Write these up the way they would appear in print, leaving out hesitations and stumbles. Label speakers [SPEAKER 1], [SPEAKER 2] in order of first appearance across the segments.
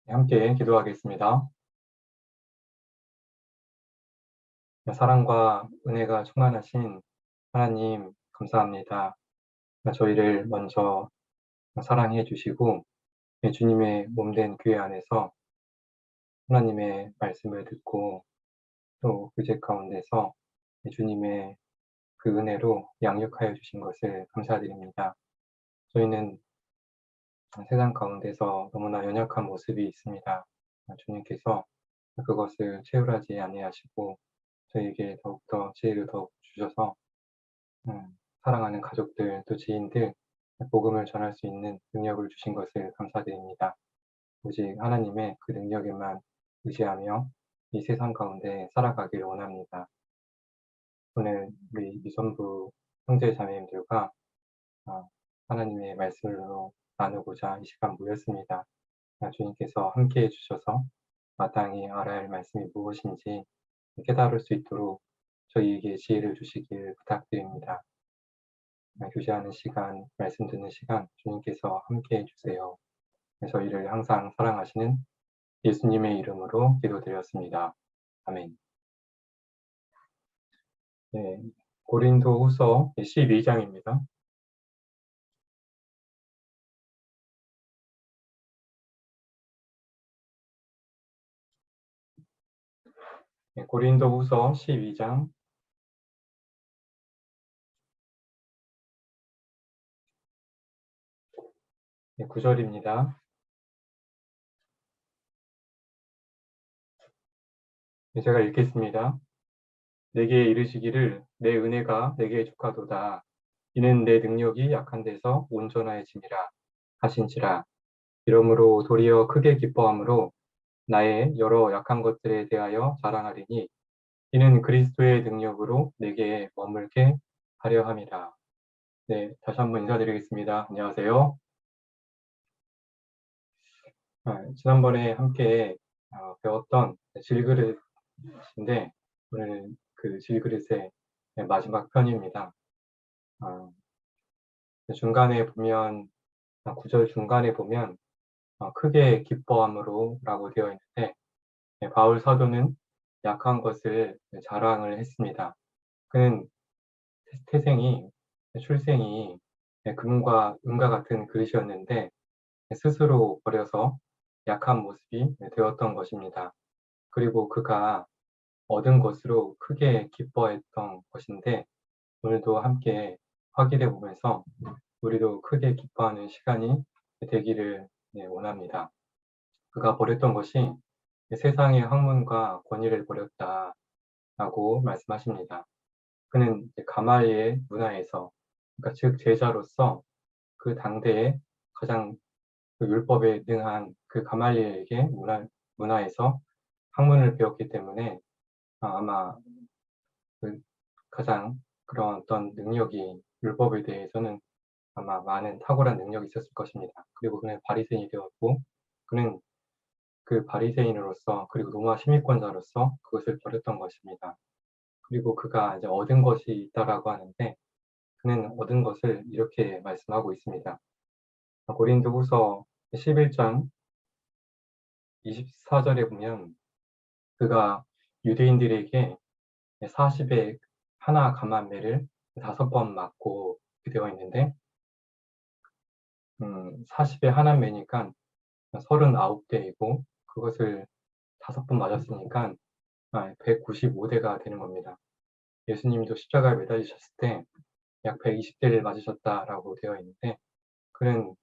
[SPEAKER 1] 함께 기도하겠습니다. 사랑과 은혜가 충만하신 하나님, 감사합니다. 저희를 먼저 사랑해 주시고, 주님의 몸된 교회 안에서 하나님의 말씀을 듣고 또 그제 가운데서 주님의 그 은혜로 양육하여 주신 것을 감사드립니다. 저희는 세상 가운데서 너무나 연약한 모습이 있습니다. 주님께서 그것을 채울하지 아니하시고 저희에게 더욱더 지혜를 더욱 주셔서 사랑하는 가족들 또 지인들 복음을 전할 수 있는 능력을 주신 것을 감사드립니다. 오직 하나님의 그 능력에만 의지하며 이 세상 가운데 살아가길 원합니다. 오늘 우리 미선부 형제 자매님들과 하나님의 말씀으로 나누고자 이 시간 모였습니다. 주님께서 함께해 주셔서 마땅히 알아야 할 말씀이 무엇인지 깨달을 수 있도록 저희에게 지혜를 주시길 부탁드립니다. 교제하는 시간, 말씀 듣는 시간 주님께서 함께해 주세요. 저희를 항상 사랑하시는 예수님의 이름으로 기도드렸습니다. 아멘. 네, 고린도후서 12장입니다. 고린도후서 12장 9절입니다. 제가 읽겠습니다. 내게 이르시기를 내 은혜가 내게 족하도다. 이는 내 능력이 약한 데서 온전하여짐이라 하신지라. 이러므로 도리어 크게 기뻐함으로 나의 여러 약한 것들에 대하여 자랑하리니 이는 그리스도의 능력으로 내게 머물게 하려 함이라. 네, 다시 한번 인사드리겠습니다. 안녕하세요. 지난번에 함께 배웠던 질그릇인데 오늘은 그 질그릇의 마지막 편입니다. 중간에 보면 9절 중간에 보면 크게 기뻐함으로 라고 되어 있는데 바울 사도는 약한 것을 자랑을 했습니다. 그는 출생이 금과 은과 같은 그릇이었는데 스스로 버려서 약한 모습이 되었던 것입니다. 그리고 그가 얻은 것으로 크게 기뻐했던 것인데 오늘도 함께 확인해 보면서 우리도 크게 기뻐하는 시간이 되기를 원합니다. 그가 버렸던 것이 세상의 학문과 권위를 버렸다라고 말씀하십니다. 그는 가말리엘 문화에서, 그러니까 즉 제자로서 그 당대에 가장 그 율법에 능한 그 가말리엘에게 문화에서 학문을 배웠기 때문에 아마 그 가장 그런 어떤 능력이 율법에 대해서는 아마 많은 탁월한 능력이 있었을 것입니다. 그리고 그는 바리새인이 되었고 그는 그 바리새인으로서 그리고 로마 시민권자로서 그것을 버렸던 것입니다. 그리고 그가 이제 얻은 것이 있다라고 하는데 그는 얻은 것을 이렇게 말씀하고 있습니다. 고린도후서 11장 24절에 보면 그가 유대인들에게 40에 하나 감한매를 5번 맞고 되어 있는데 40에 하나 매니까 39대이고 그것을 5번 맞았으니까 195대가 되는 겁니다. 예수님도 십자가에 매달리셨을 때 약 120대를 맞으셨다라고 되어 있는데 그는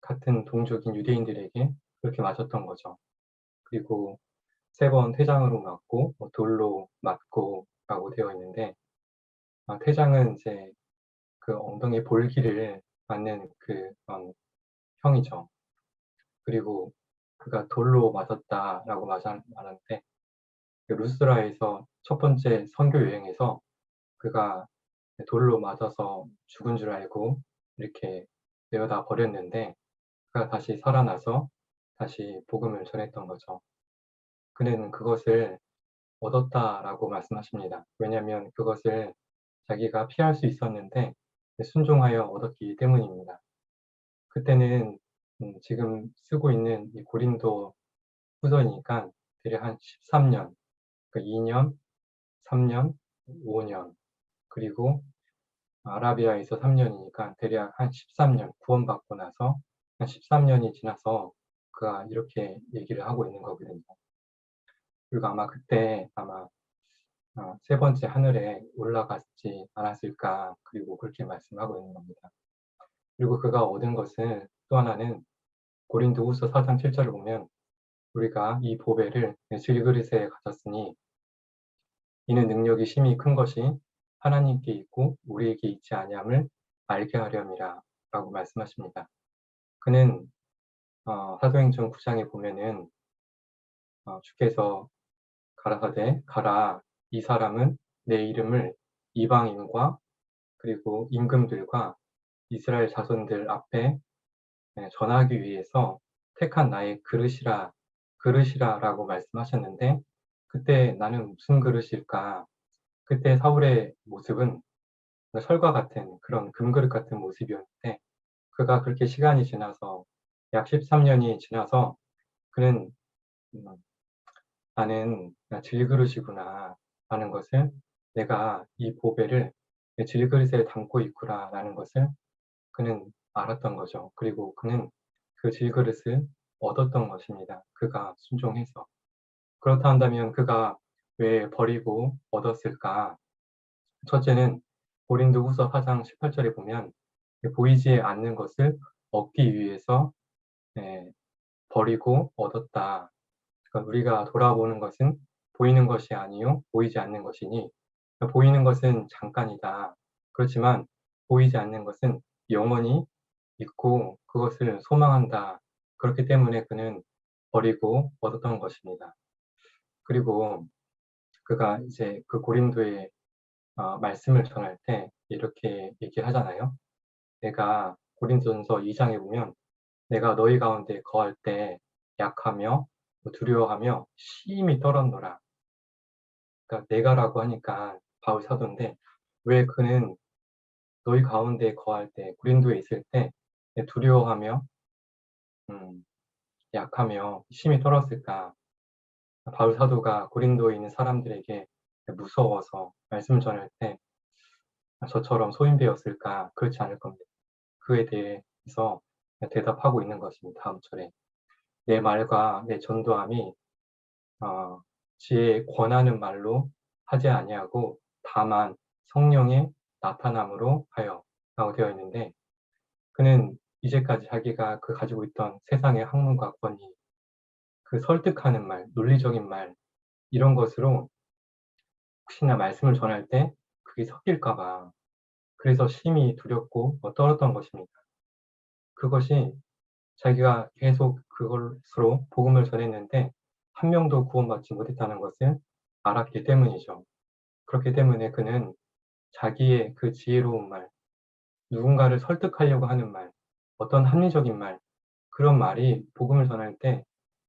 [SPEAKER 1] 같은 동족인 유대인들에게 그렇게 맞았던 거죠. 그리고 3번 퇴장으로 맞고 돌로 맞고 라고 되어 있는데 퇴장은 이제 그 엉덩이 볼기를 맞는 그 형이죠. 그리고 그가 돌로 맞았다라고 말하는데 그 루스라에서 첫 번째 선교 여행에서 그가 돌로 맞아서 죽은 줄 알고 이렇게 내어다 버렸는데 그가 다시 살아나서 다시 복음을 전했던 거죠. 그는 그것을 얻었다라고 말씀하십니다. 왜냐하면 그것을 자기가 피할 수 있었는데 순종하여 얻었기 때문입니다. 그때는 지금 쓰고 있는 이 고린도 후손이니까 대략 한 13년, 그 2년, 3년, 5년, 그리고 아라비아에서 3년이니까 대략 한 13년 구원받고 나서 한 13년이 지나서 그가 이렇게 얘기를 하고 있는 거거든요. 그리고 아마 그때 세 번째 하늘에 올라갔지 않았을까, 그리고 그렇게 말씀하고 있는 겁니다. 그리고 그가 얻은 것은 또 하나는 고린도후서 4장 7절을 보면 우리가 이 보배를 질그릇에 가졌으니 이는 능력이 심히 큰 것이 하나님께 있고 우리에게 있지 아니함을 알게 하렴이라 라고 말씀하십니다. 그는 사도행전 9장에 보면은 주께서 가라사대 가라, 이 사람은 내 이름을 이방인과 그리고 임금들과 이스라엘 자손들 앞에 전하기 위해서 택한 나의 그릇이라라고 말씀하셨는데, 그때 나는 무슨 그릇일까? 그때 사울의 모습은 철과 같은 그런 금그릇 같은 모습이었는데, 그가 그렇게 시간이 지나서 약 13년이 지나서 그는 음, 나는 질그릇이구나 라는 것을, 내가 이 보배를 내 질그릇에 담고 있구나 라는 것을 그는 알았던 거죠. 그리고 그는 그 질그릇을 얻었던 것입니다. 그가 순종해서. 그렇다 한다면 그가 왜 버리고 얻었을까? 첫째는 고린도후서 4장 18절에 보면 보이지 않는 것을 얻기 위해서 예, 버리고 얻었다. 그러니까 우리가 돌아보는 것은 보이는 것이 아니요 보이지 않는 것이니, 보이는 것은 잠깐이다. 그렇지만 보이지 않는 것은 영원히 있고 그것을 소망한다. 그렇기 때문에 그는 버리고 얻었던 것입니다. 그리고 그가 이제 그 고린도에 말씀을 전할 때 이렇게 얘기하잖아요. 내가 고린도전서 2장에 보면 내가 너희 가운데 거할 때 약하며 두려워하며 심히 떨었노라. 그러니까 내가라고 하니까 바울 사도인데, 왜 그는 너희 가운데 거할 때 고린도에 있을 때 두려워하며 음, 약하며 심히 떨었을까? 바울 사도가 고린도에 있는 사람들에게 무서워서 말씀을 전할 때 저처럼 소인배였을까? 그렇지 않을 겁니다. 그에 대해서 대답하고 있는 것입니다. 다음 절에 내 말과 내 전도함이 지혜에 권하는 말로 하지 아니하고 다만 성령의 나타남으로 하여 라고 되어 있는데, 그는 이제까지 자기가 그 가지고 있던 세상의 학문과 권위, 그 설득하는 말, 논리적인 말, 이런 것으로 혹시나 말씀을 전할 때 그게 섞일까 봐 그래서 심히 두렵고 떨었던 것입니다. 그것이 자기가 계속 그것으로 복음을 전했는데 한 명도 구원받지 못했다는 것을 알았기 때문이죠. 그렇기 때문에 그는 자기의 그 지혜로운 말, 누군가를 설득하려고 하는 말, 어떤 합리적인 말, 그런 말이 복음을 전할 때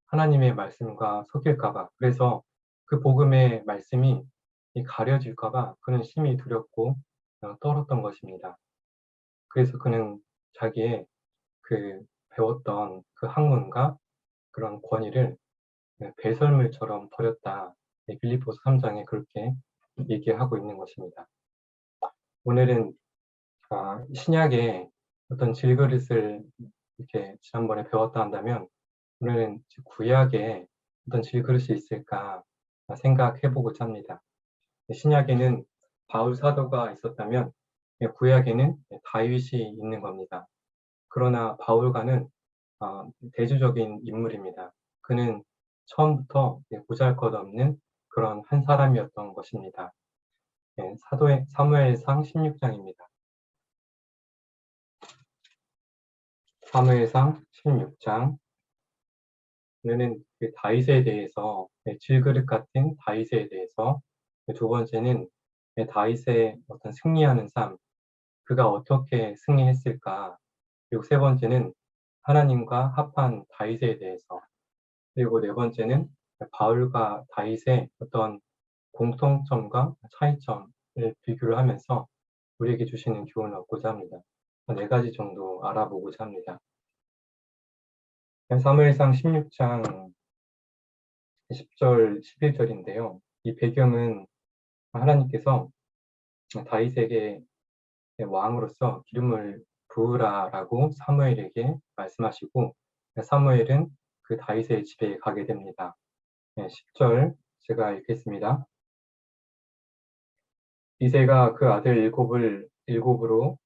[SPEAKER 1] 하나님의 말씀과 섞일까 봐, 그래서 그 복음의 말씀이 가려질까 봐 그는 심히 두렵고 떨었던 것입니다. 그래서 그는 자기의 그 배웠던 그 학문과 그런 권위를 배설물처럼 버렸다. 빌립보서 3장에 그렇게 얘기하고 있는 것입니다. 오늘은 신약의 어떤 질그릇을 이렇게 지난번에 배웠다 한다면, 오늘은 구약에 어떤 질그릇이 있을까 생각해보고자 합니다. 신약에는 바울 사도가 있었다면 구약에는 다윗이 있는 겁니다. 그러나 바울과는 대조적인 인물입니다. 그는 처음부터 보잘것없는 그런 한 사람이었던 것입니다. 사무엘상 16장입니다. 사무엘상 16장. 오늘은 그 다윗에 대해서, 질그릇 같은 다윗에 대해서, 두 번째는 다윗의 어떤 승리하는 삶, 그가 어떻게 승리했을까, 그리고 세 번째는 하나님과 합한 다윗에 대해서, 그리고 네 번째는 바울과 다윗의 어떤 공통점과 차이점을 비교를 하면서 우리에게 주시는 교훈을 얻고자 합니다. 네 가지 정도 알아보고자 합니다. 사무엘상 16장 10절, 11절인데요. 이 배경은 하나님께서 다윗에게 왕으로서 기름을 부으라라고 사무엘에게 말씀하시고 사무엘은 그 다윗의 집에 가게 됩니다. 10절 제가 읽겠습니다. 이새가 그 아들 일곱으로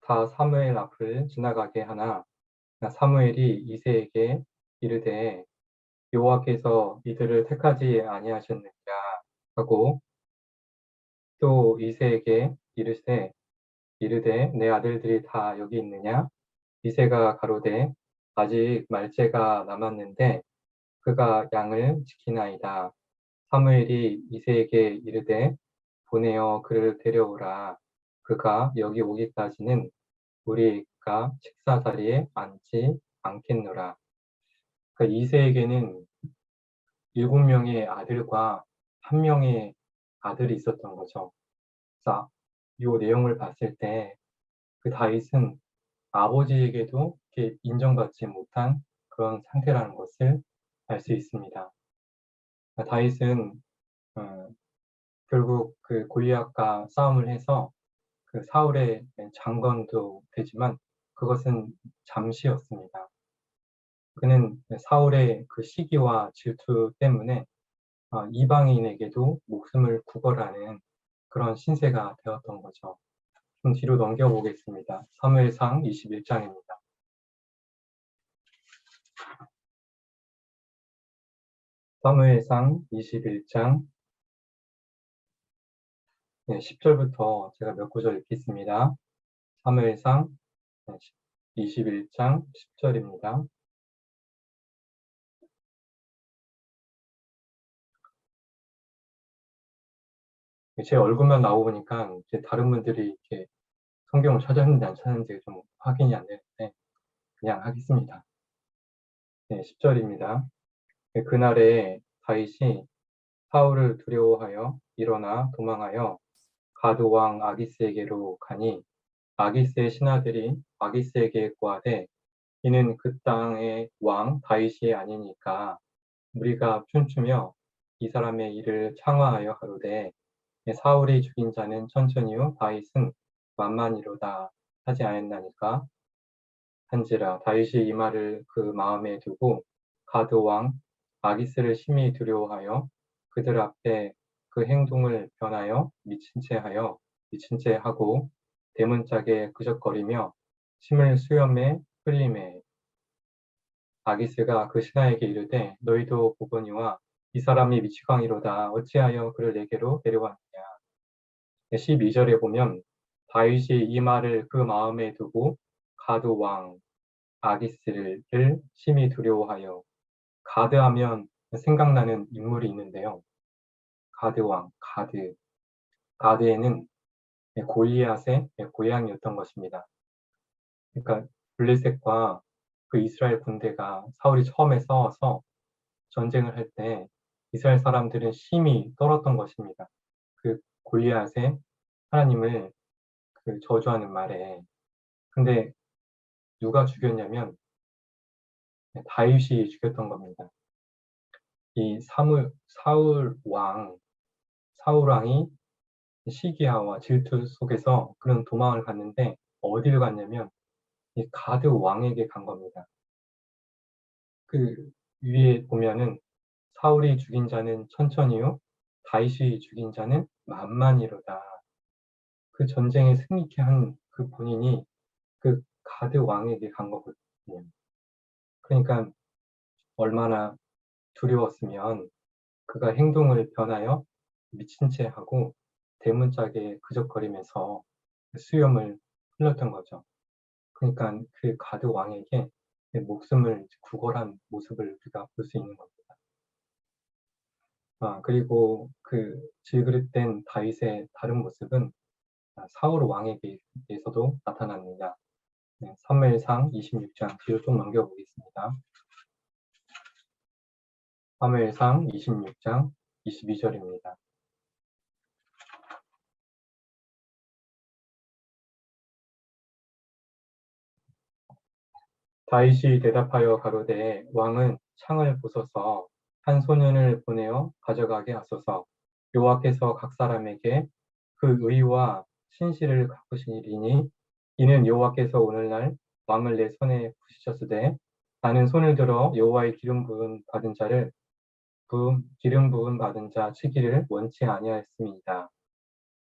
[SPEAKER 1] 다 사무엘 앞을 지나가게 하나 사무엘이 이새에게 이르되 여호와께서 이들을 택하지 아니하셨느냐 하고 또 이새에게 이르되 내 아들들이 다 여기 있느냐 이새가 가로되 아직 말째가 남았는데 그가 양을 지키나이다. 사무엘이 이새에게 이르되 보내어 그를 데려오라. 그가 여기 오기까지는 우리가 식사 자리에 앉지 않겠노라. 그러니까 이새에게는 7명의 아들과 1명의 아들이 있었던 거죠. 그래서 이 내용을 봤을 때 그 다윗은 아버지에게도 이렇게 인정받지 못한 그런 상태라는 것을 알 수 있습니다. 다윗은 어, 결국 그 골리앗과 싸움을 해서 그 사울의 장관도 되지만 그것은 잠시였습니다. 그는 사울의 그 시기와 질투 때문에 이방인에게도 목숨을 구걸하는 그런 신세가 되었던 거죠. 좀 뒤로 넘겨보겠습니다. 사무엘상 21장입니다. 사무엘상 21장 10절부터 제가 몇 구절 읽겠습니다. 사무엘상 21장 10절입니다. 제 얼굴만 나오니까 이제 다른 분들이 이렇게 성경을 찾았는지 안 찾았는지 좀 확인이 안 되는데 그냥 하겠습니다. 10절입니다. 그날에 다윗이 사울을 두려워하여 일어나 도망하여 가드 왕 아기스에게로 가니 아기스의 신하들이 아기스에게 고하되 이는 그 땅의 왕 다윗이 아니니까 우리가 춤추며 이 사람의 일을 창화하여 가로되 사울이 죽인 자는 천천히요 다윗은 만만이로다 하지 않았나니까 한지라 다윗이 이 말을 그 마음에 두고 가드 왕 아기스를 심히 두려워하여 그들 앞에 그 행동을 변하여 미친 채 하고 대문짝에 그적거리며 침을 수염에 흘리매 아기스가 그 신하에게 이르되 너희도 보거니와 이 사람이 미치광이로다 어찌하여 그를 내게로 데려왔느냐. 12절에 보면 다윗이 이 말을 그 마음에 두고 가드 왕 아기스를 심히 두려워하여 가드하면 생각나는 인물이 있는데요. 가드 왕, 가드. 가드에는 골리앗의 고향이었던 것입니다. 그러니까 블레셋과 그 이스라엘 군대가 사울이 처음에 싸워서 전쟁을 할 때 이스라엘 사람들은 심히 떨었던 것입니다. 그 골리앗의 하나님을 그 저주하는 말에. 근데 누가 죽였냐면 다윗이 죽였던 겁니다. 이 사울 왕이 시기야와 질투 속에서 그런 도망을 갔는데 어디를 갔냐면 이 가드 왕에게 간 겁니다. 그 위에 보면은 사울이 죽인 자는 천천히요, 다윗이 죽인 자는 만만이로다. 그 전쟁에 승리케 한 그 본인이 그 가드 왕에게 간 거거든요. 그러니까 얼마나 두려웠으면 그가 행동을 변하여 미친 채 하고 대문짝에 그적거리면서 수염을 흘렸던 거죠. 그러니까 그 가드 왕에게 목숨을 구걸한 모습을 우리가 볼 수 있는 겁니다. 그리고 그 질그릇된 다윗의 다른 모습은 사울 왕에게서도 나타납니다. 사무엘상 26장 뒤로 좀 넘겨보겠습니다. 사무엘상 26장 22절입니다. 다윗이 대답하여 가로되 왕은 창을 부숴서 한 소년을 보내어 가져가게 하소서. 여호와께서 각 사람에게 그 의와 신실을 갚으시리니 이는 여호와께서 오늘날 왕을 내 손에 부으셨으되 나는 손을 들어 여호와의 기름 부음 받은 자를 기름 부음 받은 자 치기를 원치 아니하였음이니이다.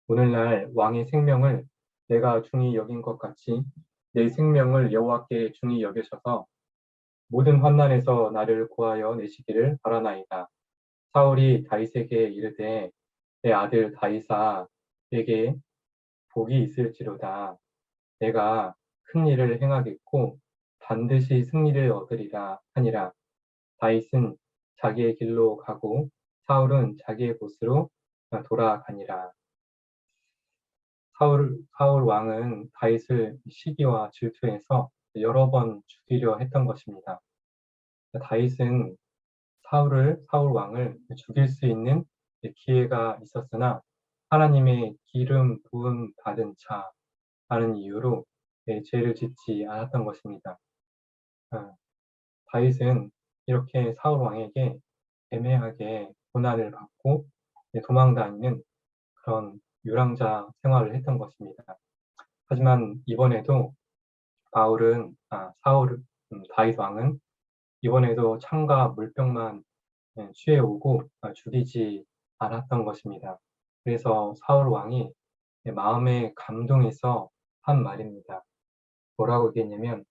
[SPEAKER 1] 오늘날 왕의 생명을 내가 중히 여긴 것 같이 내 생명을 여호와께 중히 여기셔서 모든 환난에서 나를 구하여 내시기를 바라나이다. 사울이 다윗에게 이르되 내 아들 다윗아 내게 복이 있을지로다. 내가 큰 일을 행하겠고 반드시 승리를 얻으리라 하니라. 다윗은 자기의 길로 가고 사울은 자기의 곳으로 돌아가니라. 사울 왕은 다윗을 시기와 질투해서 여러 번 죽이려 했던 것입니다. 다윗은 사울 왕을 죽일 수 있는 기회가 있었으나 하나님의 기름 부음 받은 자라는 이유로 죄를 짓지 않았던 것입니다. 다윗은 이렇게 사울 왕에게 애매하게 고난을 받고 도망다니는 그런 유랑자 생활을 했던 것입니다. 하지만 이번에도 다윗 왕은 이번에도 창과 물병만 취해오고 죽이지 않았던 것입니다. 그래서 사울 왕이 마음에 감동해서 한 말입니다. 뭐라고 얘기했냐면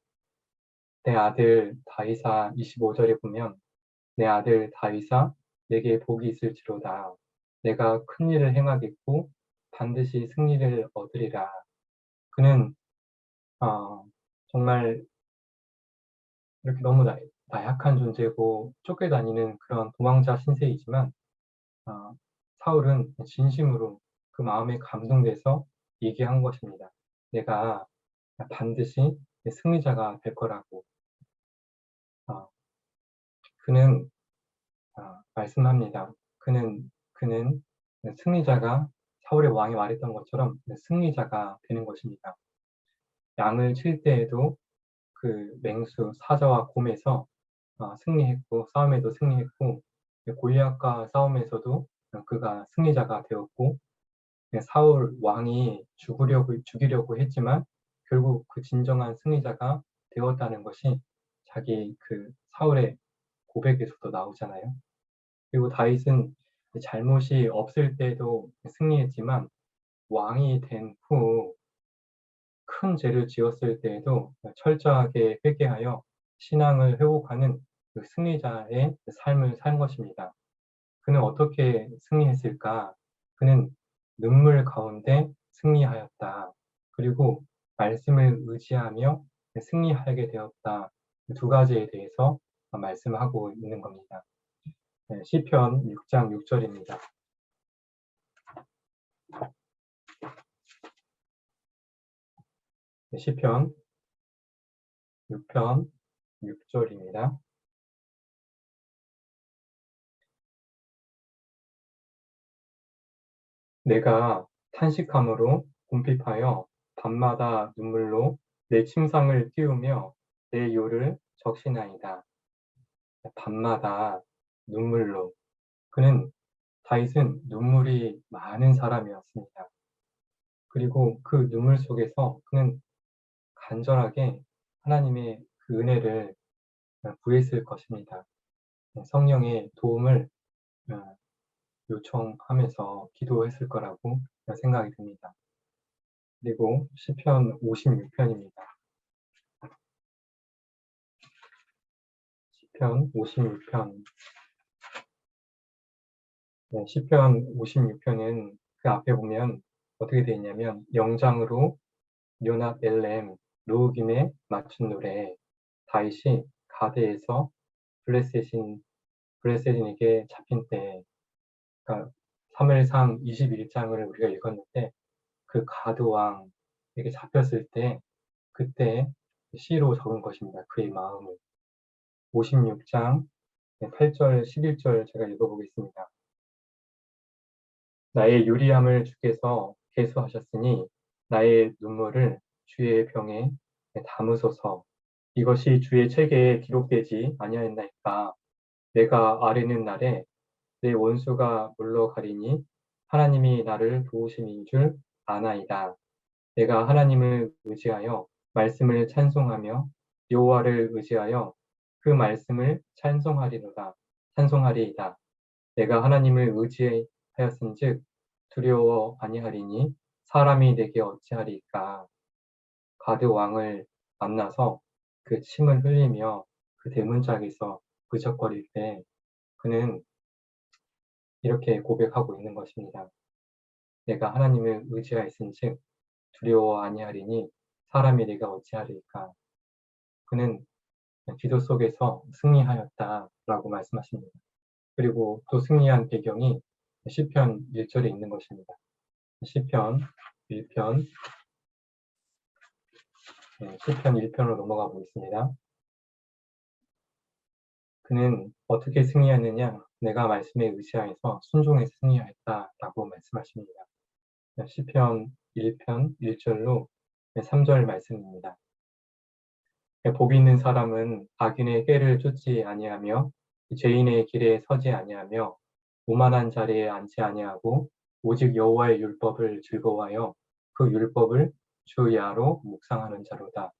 [SPEAKER 1] 내 아들 다윗아 25절에 보면 내 아들 다윗아 내게 복이 있을지로다. 내가 큰 일을 행하겠고 반드시 승리를 얻으리라. 그는 정말 이렇게 너무 나약한 존재고 쫓겨다니는 그런 도망자 신세이지만 사울은 진심으로 그 마음에 감동돼서 얘기한 것입니다. 내가 반드시 승리자가 될 거라고. 그는 말씀합니다. 그는 승리자가 사울의 왕이 말했던 것처럼 승리자가 되는 것입니다. 양을 칠 때에도 그 맹수 사자와 곰에서 승리했고 싸움에도 승리했고 골리앗과 싸움에서도 그가 승리자가 되었고 사울 왕이 죽이려고 했지만 결국 그 진정한 승리자가 되었다는 것이 자기 그 사울의 고백에서도 나오잖아요. 그리고 다윗은 잘못이 없을 때도 승리했지만 왕이 된 후 큰 죄를 지었을 때에도 철저하게 회개하여 신앙을 회복하는 그 승리자의 삶을 산 것입니다. 그는 어떻게 승리했을까? 그는 눈물 가운데 승리하였다. 그리고 말씀을 의지하며 승리하게 되었다. 두 가지에 대해서 말씀하고 있는 겁니다. 시편 6장 6절입니다. 시편 6편 6절입니다. 내가 탄식함으로 궁핍하여 밤마다 눈물로 내 침상을 띄우며 내 요를 적시나이다. 밤마다 눈물로. 다윗은 눈물이 많은 사람이었습니다. 그리고 그 눈물 속에서 그는 간절하게 하나님의 그 은혜를 구했을 것입니다. 성령의 도움을 요청하면서 기도했을 거라고 생각이 듭니다. 그리고 시편 56편입니다. 시편 56편. 시편 56편은 그 앞에 보면 어떻게 되어 있냐면 영장으로 요낫 엘렘 루우김에 맞춘 노래 다윗이 가드에서 블레셋인에게 잡힌 때 그러니까 3일상 21장을 우리가 읽었는데 그 가드 왕에게 잡혔을 때 그때 시로 적은 것입니다. 그의 마음을 56장 8절 11절 제가 읽어보겠습니다. 나의 유리함을 주께서 계수하셨으니 나의 눈물을 주의 병에 담으소서. 이것이 주의 책에 기록되지 아니하였나이까. 내가 아뢰는 날에 내 원수가 물러가리니 하나님이 나를 도우심인 줄 아나이다. 내가 하나님을 의지하여 말씀을 찬송하며 여호와를 의지하여 그 말씀을 찬송하리이다. 내가 하나님을 의지하였은즉 두려워 아니하리니 사람이 내게 어찌하리까. 가드 왕을 만나서 그 침을 흘리며 그 대문짝에서 부적거릴 때 그는 이렇게 고백하고 있는 것입니다. 내가 하나님을 의지하였은즉 두려워 아니하리니 사람이 내가 어찌하리까. 그는 기도 속에서 승리하였다라고 말씀하십니다. 그리고 또 승리한 배경이 시편 1절에 있는 것입니다. 시편 1편, 시편 1편으로 넘어가 보겠습니다. 그는 어떻게 승리하느냐? 내가 말씀에 의지하여서 순종해서 승리하였다라고 말씀하십니다. 시편 1편 1절로 3절 말씀입니다. 복이 있는 사람은 악인의 꾀를 쫓지 아니하며 죄인의 길에 서지 아니하며 오만한 자리에 앉지 아니하고 오직 여호와의 율법을 즐거워하여 그 율법을 주야로 묵상하는 자로다.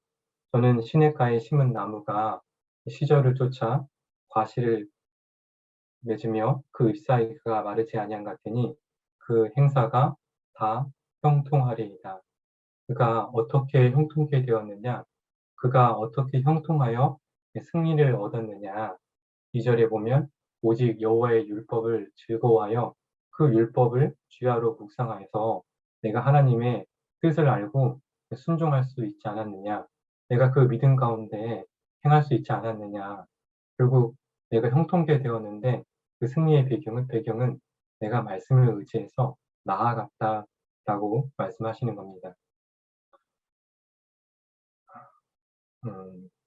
[SPEAKER 1] 저는 시냇가에 심은 나무가 시절을 쫓아 과실을 맺으며 그 잎사귀가 마르지 아니한 같으니 그 행사가 다 형통하리이다. 그가 어떻게 형통케 되었느냐? 그가 어떻게 형통하여 승리를 얻었느냐? 2절에 보면 오직 여호와의 율법을 즐거워하여 그 율법을 주야로 묵상하여서 내가 하나님의 뜻을 알고 순종할 수 있지 않았느냐? 내가 그 믿음 가운데 행할 수 있지 않았느냐? 결국 내가 형통케 되었는데 그 승리의 배경은 내가 말씀을 의지해서 나아갔다라고 말씀하시는 겁니다.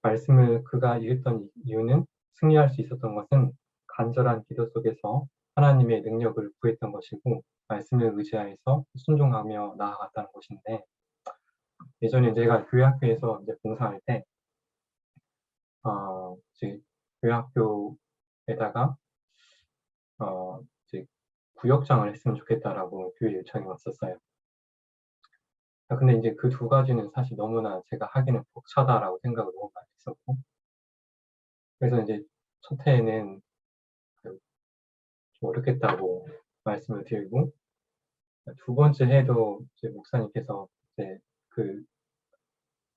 [SPEAKER 1] 말씀을 그가 읽었던 이유는 승리할 수 있었던 것은 간절한 기도 속에서 하나님의 능력을 구했던 것이고 말씀을 의지하여서 순종하며 나아갔다는 것인데 예전에 제가 교회 학교에서 이제 봉사할 때 이제 교회 학교에다가 이제 구역장을 했으면 좋겠다라고 교회 요청이 왔었어요. 근데 이제 그 두 가지는 사실 너무나 제가 하기는 벅차다라고 생각을 너무 많이 했었고 그래서 이제 첫 해에는 좀 어렵겠다고 말씀을 드리고 두 번째 해도 이제 목사님께서 이제 그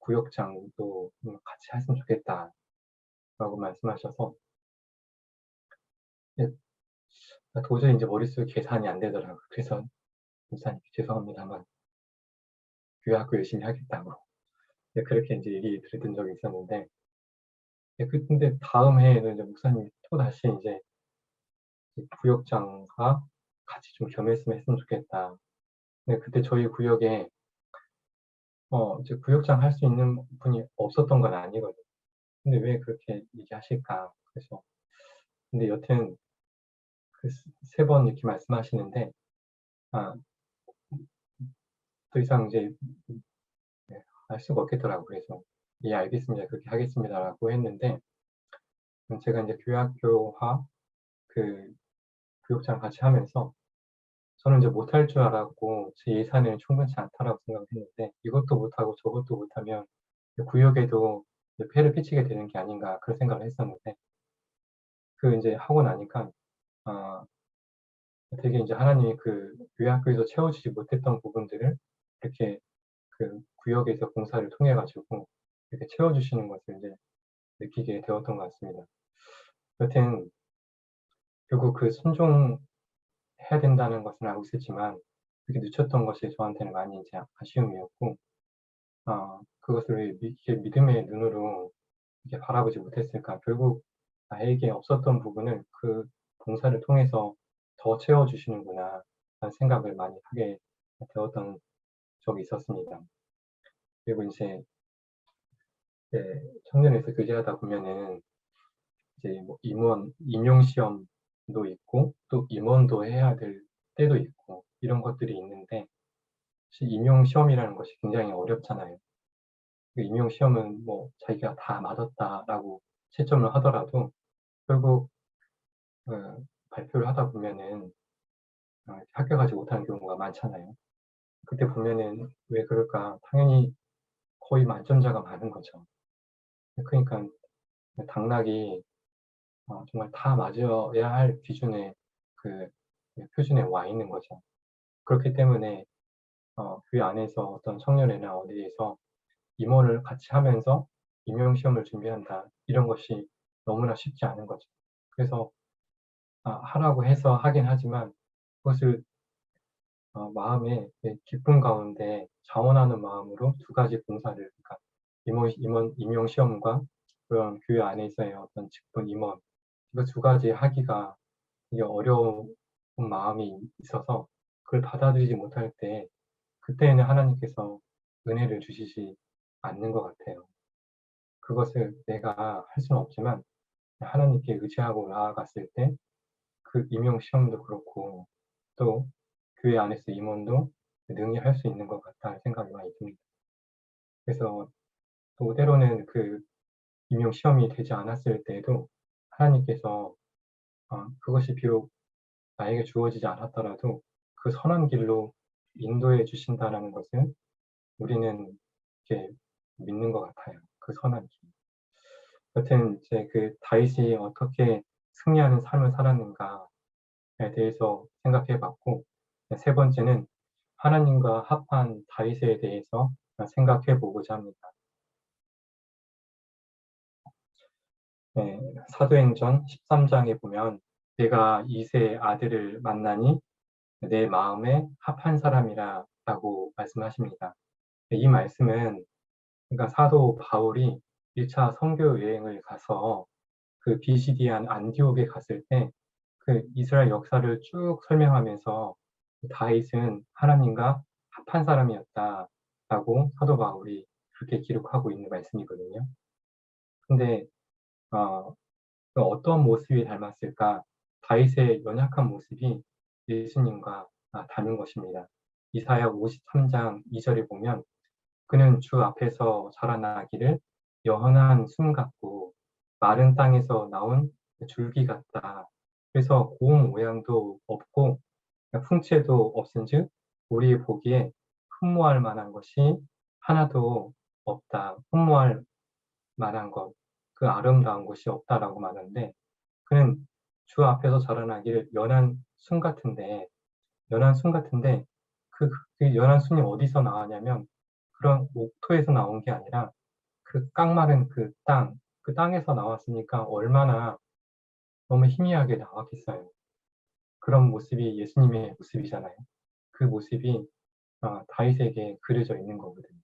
[SPEAKER 1] 구역장도 같이 했으면 좋겠다라고 말씀하셔서 도저히 이제 머릿속에 계산이 안 되더라고요. 그래서 목사님 죄송합니다만 교회 학교 열심히 하겠다고 그렇게 이제 얘기 드렸던 적이 있었는데 근데 다음 해에는 이제 목사님이 또 다시 이제 구역장과 같이 좀 겸했으면 했으면 좋겠다. 근데 그때 저희 구역에 이제 구역장 할 수 있는 분이 없었던 건 아니거든요. 근데 왜 그렇게 얘기하실까? 그래서 근데 여튼 그 세 번 이렇게 말씀하시는데 아, 더 이상 이제 할 수가 없겠더라고요. 그래서 예, 알겠습니다. 그렇게 하겠습니다라고 했는데 제가 이제 교회학교와 그 교육장 같이 하면서 저는 이제 못할 줄 알았고 제 예산은 충분치 않다라고 생각을 했는데 이것도 못하고 저것도 못하면 구역에도 폐를 끼치게 되는 게 아닌가 그런 생각을 했었는데 그 이제 하고 나니까 아, 되게 이제 하나님이 그 교회학교에서 채워주지 못했던 부분들을 이렇게 그 구역에서 봉사를 통해 가지고 이렇게 채워주시는 것을 이제 느끼게 되었던 것 같습니다. 여튼 결국 그 순종해야 된다는 것은 알고 있었지만 그렇게 늦췄던 것이 저한테는 많이 이제 아쉬움이었고 그것을 왜 이렇게 믿음의 눈으로 이렇게 바라보지 못했을까. 결국 나에게 없었던 부분을 그 봉사를 통해서 더 채워주시는구나 라는 생각을 많이 하게 되었던 적이 있었습니다. 그리고 이제 네, 청년에서 교제하다 보면은 이제 뭐 임용 시험도 있고 또 임원도 해야 될 때도 있고 이런 것들이 있는데 사실 임용 시험이라는 것이 굉장히 어렵잖아요. 그 임용 시험은 뭐 자기가 다 맞았다라고 채점을 하더라도 결국 발표를 하다 보면은 합격하지 못하는 경우가 많잖아요. 그때 보면은 왜 그럴까? 당연히 거의 만점자가 많은 거죠. 그러니까 당락이 정말 다 맞아야 할 기준의 그 표준에 와 있는 거죠. 그렇기 때문에 교회 안에서 어떤 청년회나 어디에서 임원을 같이 하면서 임용시험을 준비한다. 이런 것이 너무나 쉽지 않은 거죠. 그래서 하라고 해서 하긴 하지만 그것을 마음에 기쁨 가운데 자원하는 마음으로 두 가지 봉사를, 그러니까 임용시험과 그런 교회 안에서의 어떤 직분 임원, 이거 두 가지 하기가 되게 어려운 마음이 있어서 그걸 받아들이지 못할 때 그때에는 하나님께서 은혜를 주시지 않는 것 같아요. 그것을 내가 할 수는 없지만 하나님께 의지하고 나아갔을 때 그 임용 시험도 그렇고 또 교회 안에서 임원도 능히 할 수 있는 것 같다는 생각이 많이 듭니다. 그래서 또 때로는 그 임용 시험이 되지 않았을 때에도 하나님께서 그것이 비록 나에게 주어지지 않았더라도 그 선한 길로 인도해 주신다라는 것을 우리는 이렇게 믿는 것 같아요. 그 선한 길. 여튼 이제 그 다윗이 어떻게 승리하는 삶을 살았는가에 대해서 생각해 봤고, 세 번째는 하나님과 합한 다윗에 대해서 생각해 보고자 합니다. 네, 사도행전 13장에 보면 내가 이새의 아들을 만나니 내 마음에 합한 사람이라 라고 말씀하십니다. 이 말씀은 그러니까 사도 바울이 1차 선교 여행을 가서 그 비시디안 안디옥에 갔을 때 그 이스라엘 역사를 쭉 설명하면서 다윗은 하나님과 합한 사람이었다라고 사도 바울이 그렇게 기록하고 있는 말씀이거든요. 근데 어, 그 어떤 모습이 닮았을까? 다윗의 연약한 모습이 예수님과 닮은 것입니다. 이사야 53장 2절에 보면 그는 주 앞에서 자라나기를 연한 순 같고 마른 땅에서 나온 줄기 같다. 그래서 고운 모양도 없고 풍채도 없은즉 우리 보기에 흠모할 만한 것이 하나도 없다. 흠모할 만한 것, 그 아름다운 것이 없다라고 말하는데 그는 주 앞에서 자라나기를 연한 순 같은데 그 연한 순이 어디서 나왔냐면 그런 옥토에서 나온 게 아니라 그 깡마른 그 땅에서 나왔으니까 얼마나 너무 희미하게 나왔겠어요. 그런 모습이 예수님의 모습이잖아요. 그 모습이 다윗에게 그려져 있는 거거든요.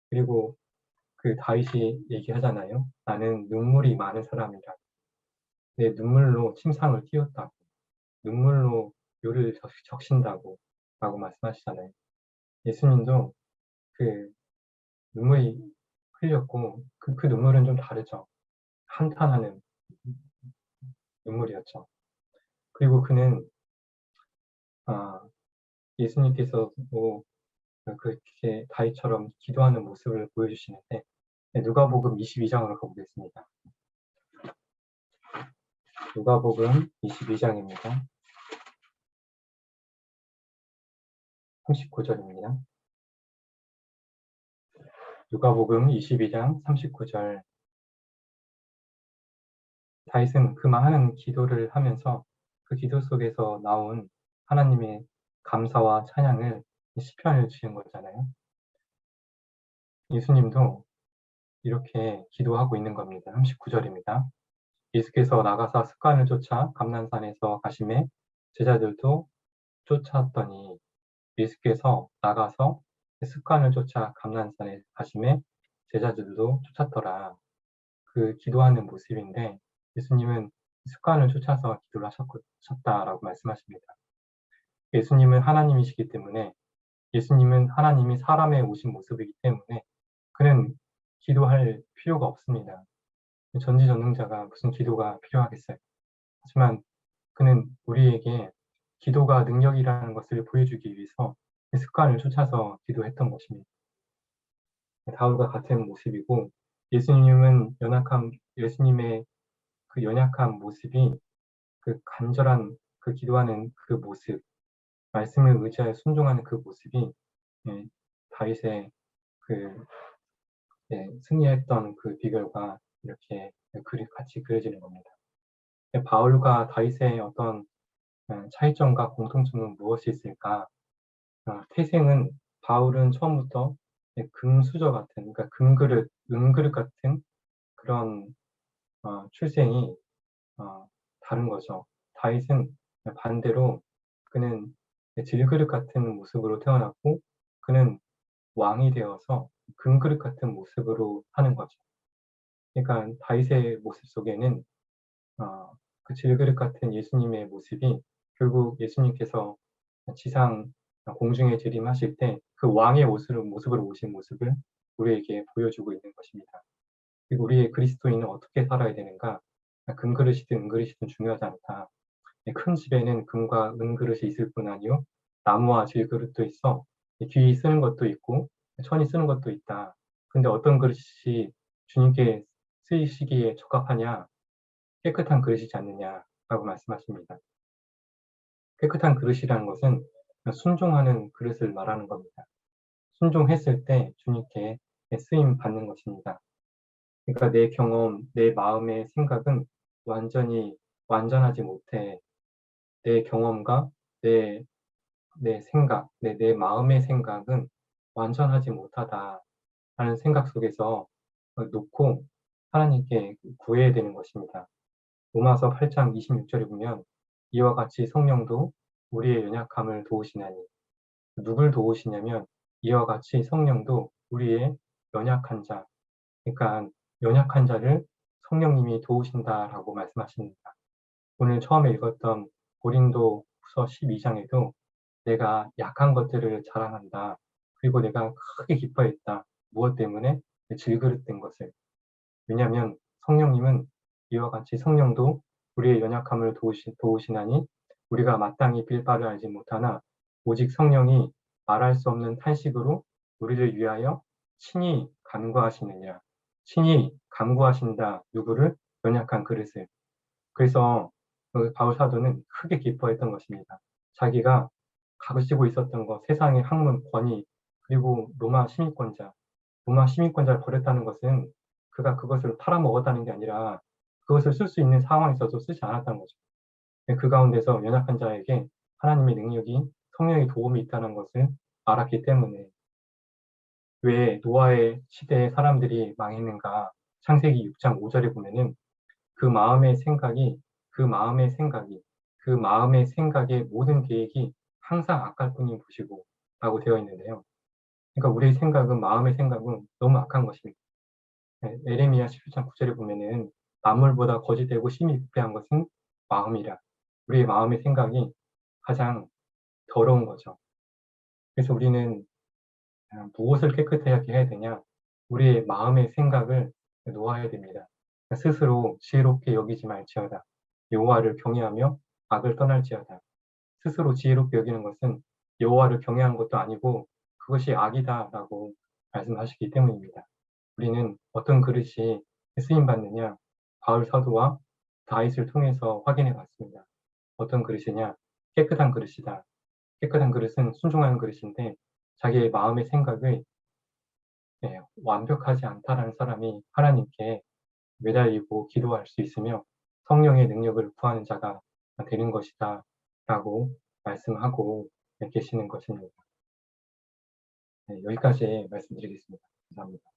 [SPEAKER 1] 그리고 그 다윗이 얘기하잖아요. 나는 눈물이 많은 사람이라. 내 눈물로 침상을 띄웠다고. 눈물로 묘를 적신다고 라고 말씀하시잖아요. 예수님도 그 눈물이 흘렸고 그 눈물은 좀 다르죠. 한탄하는 눈물이었죠. 그리고 그는 아, 예수님께서도 그렇게 다윗처럼 기도하는 모습을 보여주시는데 누가복음 22장으로 가보겠습니다. 누가복음 22장입니다. 39절입니다. 누가복음 22장 39절. 다윗은 그 많은 기도를 하면서 그 기도 속에서 나온 하나님의 감사와 찬양을 시편을 지은 거잖아요. 예수님도 이렇게 기도하고 있는 겁니다. 39절입니다. 예수께서 나가사 습관을 쫓아 감난산에서 가심에 제자들도 쫓았더니 예수께서 나가서 습관을 쫓아 감난산에 가심에 제자들도 쫓았더라. 그 기도하는 모습인데 예수님은 습관을 쫓아서 기도를 하셨다라고 말씀하십니다. 예수님은 하나님이시기 때문에 예수님은 하나님이 사람에 오신 모습이기 때문에 그는 기도할 필요가 없습니다. 전지전능자가 무슨 기도가 필요하겠어요. 하지만 그는 우리에게 기도가 능력이라는 것을 보여주기 위해서 그 습관을 쫓아서 기도했던 것입니다. 다윗과 같은 모습이고 예수님의 그 연약한 모습이 그 간절한 그 기도하는 그 모습, 말씀을 의지하여 순종하는 그 모습이 예, 다윗의 그 승리했던 그 비결과 이렇게 같이 그려지는 겁니다. 바울과 다윗의 어떤 차이점과 공통점은 무엇이 있을까? 태생은 바울은 처음부터 금수저 같은, 그러니까 금그릇, 은그릇 같은 그런 출생이 다른 거죠. 다윗은 반대로 그는 질그릇 같은 모습으로 태어났고 그는 왕이 되어서 금그릇 같은 모습으로 하는 거죠. 그러니까 다윗의 모습 속에는 그 질그릇 같은 예수님의 모습이 결국 예수님께서 지상 공중에 재림하실 때 그 왕의 모습으로 오신 모습을 우리에게 보여주고 있는 것입니다. 그리고 우리의 그리스도인은 어떻게 살아야 되는가? 금그릇이든 은그릇이든 중요하지 않다. 큰 집에는 금과 은그릇이 있을 뿐 아니요 나무와 질그릇도 있어 귀히 쓰는 것도 있고 천이 쓰는 것도 있다. 근데 어떤 그릇이 주님께 쓰이시기에 적합하냐? 깨끗한 그릇이지 않느냐라고 말씀하십니다. 깨끗한 그릇이라는 것은 순종하는 그릇을 말하는 겁니다. 순종했을 때 주님께 쓰임 받는 것입니다. 그러니까 내 경험, 내 마음의 생각은 완전히 완전하지 못해. 내 경험과 내, 내 생각, 내 마음의 생각은 완전하지 못하다 하는 생각 속에서 놓고 하나님께 구해야 되는 것입니다. 로마서 8장 26절에 보면 이와 같이 성령도 우리의 연약함을 도우시나니 누굴 도우시냐면 이와 같이 성령도 우리의 연약한 자, 그러니까 연약한 자를 성령님이 도우신다라고 말씀하십니다. 오늘 처음에 읽었던 고린도 후서 12장에도 내가 약한 것들을 자랑한다. 그리고 내가 크게 기뻐했다. 무엇 때문에? 질그릇된 것을. 왜냐하면 성령님은 이와 같이 성령도 우리의 연약함을 도우시나니 우리가 마땅히 빌 바를 알지 못하나 오직 성령이 말할 수 없는 탄식으로 우리를 위하여 친히 간구하시느니라. 친히 간구하신다. 누구를? 연약한 그릇을. 그래서 그 바울 사도는 크게 기뻐했던 것입니다. 자기가 가지고 있었던 것, 세상의 학문, 권위, 그리고 로마 시민권자를 버렸다는 것은 그가 그것을 팔아먹었다는 게 아니라 그것을 쓸 수 있는 상황에 있어서 쓰지 않았다는 거죠. 그 가운데서 연약한 자에게 하나님의 능력이 성령의 도움이 있다는 것을 알았기 때문에 왜 노아의 시대에 사람들이 망했는가 창세기 6장 5절에 보면은 그 마음의 생각이 그 마음의 생각이 그 마음의 생각의 모든 계획이 항상 악할 뿐인 것이고 라고 되어 있는데요. 그러니까 우리의 생각은 마음의 생각은 너무 악한 것입니다. 에레미야 17장 9절에 보면은 만물보다 거짓되고 심히 부패한 것은 마음이라. 우리의 마음의 생각이 가장 더러운 거죠. 그래서 우리는 무엇을 깨끗하게 해야 되냐? 우리의 마음의 생각을 놓아야 됩니다. 스스로 지혜롭게 여기지 말지어다. 여호와를 경외하며 악을 떠날지어다. 스스로 지혜롭게 여기는 것은 여호와를 경외하는 것도 아니고 그것이 악이다라고 말씀하시기 때문입니다. 우리는 어떤 그릇이 쓰임 받느냐? 바울 사도와 다윗을 통해서 확인해 봤습니다. 어떤 그릇이냐? 깨끗한 그릇이다. 깨끗한 그릇은 순종하는 그릇인데 자기의 마음의 생각을 완벽하지 않다라는 사람이 하나님께 매달리고 기도할 수 있으며 성령의 능력을 구하는 자가 되는 것이다 라고 말씀하고 계시는 것입니다. 여기까지 말씀드리겠습니다. 감사합니다.